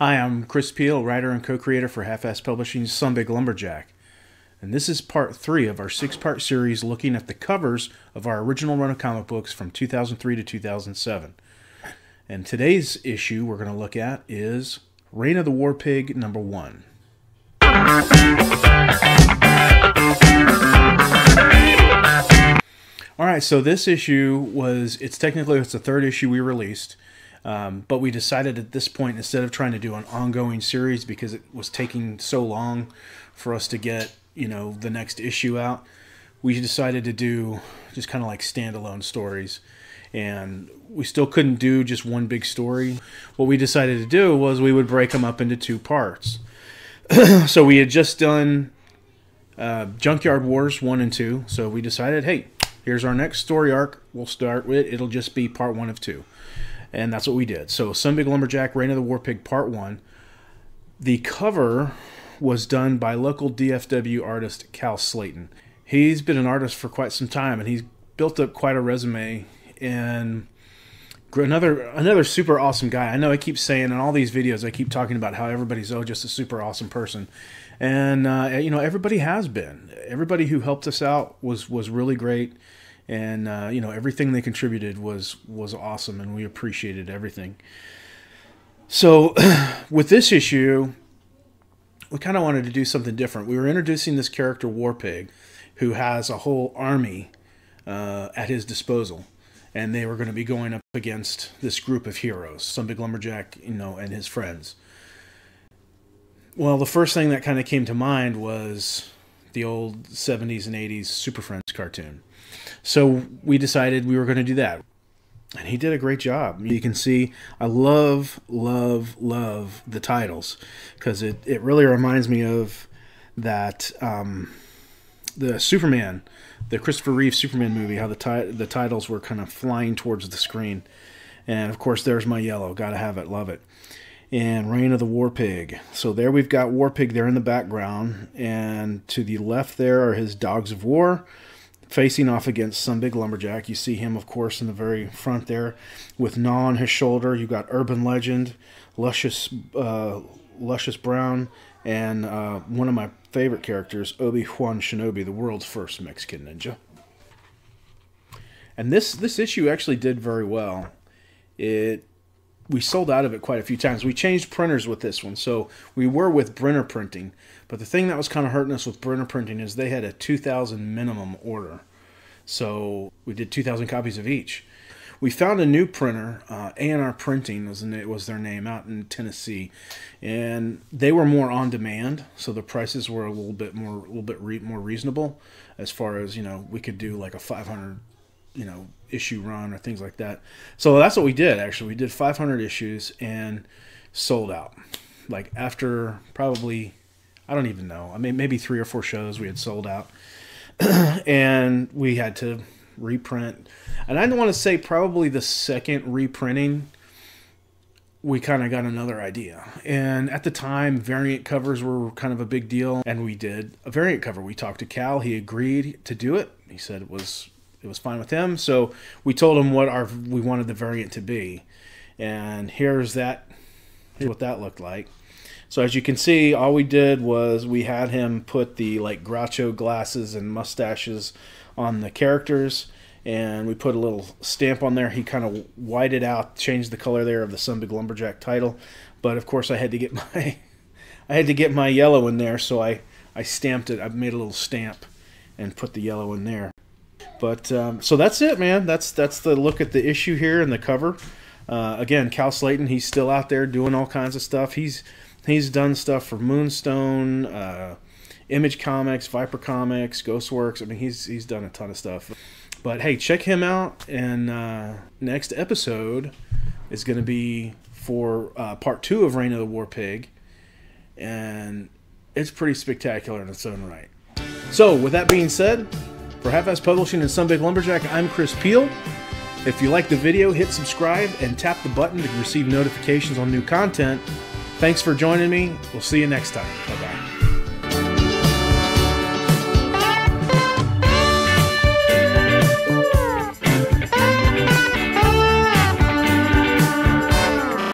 Hi, I'm Chris Peel, writer and co-creator for Half-Ass Publishing's Some Big Lumberjack. And this is part 3 of our 6-part series looking at the covers of our original run of comic books from 2003 to 2007. And today's issue we're going to look at is Reign of the Warpig number 1. Alright, so this issue it's the third issue we released. But we decided at this point, instead of trying to do an ongoing series because it was taking so long for us to get, the next issue out, we decided to do just kind of like standalone stories. And we still couldn't do just one big story. What we decided to do was we would break them up into 2 parts. So we had just done Junkyard Wars 1 and 2. So we decided, hey, here's our next story arc. We'll start with it. It'll just be part 1 of 2. And that's what we did. So Some Big Lumberjack, Reign of the Warpig, Part 1. The cover was done by local DFW artist Cal Slayton. He's been an artist for quite some time, and he's built up quite a resume. And another super awesome guy. I know I keep saying in all these videos, I keep talking about how everybody's just a super awesome person. And, everybody has been. Everybody who helped us out was really great. And, everything they contributed was awesome, and we appreciated everything. So, with this issue, we kind of wanted to do something different. We were introducing this character, Warpig, who has a whole army at his disposal. And they were going to be going up against this group of heroes, Some Big Lumberjack, and his friends. Well, the first thing that kind of came to mind was the old 70s and 80s Super Friends cartoon. So we decided we were going to do that. And he did a great job. You can see I love the titles, because it really reminds me of that the Superman, the Christopher Reeve Superman movie, how the titles were kind of flying towards the screen. And of course there's my yellow, gotta have it, love it. And Reign of the Warpig. So there we've got Warpig there in the background, and to the left there are his Dogs of War, facing off against Some Big Lumberjack. You see him, of course, in the very front there with Gnaw on his shoulder. You've got Urban Legend, Luscious Brown, and one of my favorite characters, Obi-Wan Shinobi, the world's first Mexican ninja. And this issue actually did very well. We sold out of it quite a few times. We changed printers with this one, so we were with Brenner Printing. But the thing that was kind of hurting us with Brenner Printing is they had a 2,000 minimum order. So we did 2,000 copies of each. We found a new printer, A&R Printing was their name, out in Tennessee, and they were more on demand, so the prices were a little bit more reasonable, as far as we could do like a 500 issue run or things like that. So that's what we did. Actually, we did 500 issues and sold out. Like after probably, I don't even know, I mean maybe 3 or 4 shows we had sold out. And we had to reprint. And I don't want to say probably the second reprinting, we kind of got another idea. And at the time, variant covers were kind of a big deal, and we did a variant cover. We talked to Cal. He agreed to do it. He said it was fine with him. So we told him what we wanted the variant to be. And here's what that looked like. So as you can see, all we did was we had him put the like Groucho glasses and mustaches on the characters, and we put a little stamp on there. He kind of whited out, changed the color there of the Some Big Lumberjack title. But of course I had to get my yellow in there, so I stamped it. I made a little stamp and put the yellow in there. But so that's it, man. That's the look at the issue here and the cover. Again, Cal Slayton, he's still out there doing all kinds of stuff. He's done stuff for Moonstone, Image Comics, Viper Comics, Ghostworks. I mean, he's done a ton of stuff. But hey, check him out. And next episode is going to be for part 2 of Reign of the Warpig, and it's pretty spectacular in its own right. So, with that being said, for Half-Ass Publishing and Some Big Lumberjack, I'm Chris Peel. If you liked the video, hit subscribe and tap the button to receive notifications on new content. Thanks for joining me. We'll see you next time. Bye-bye.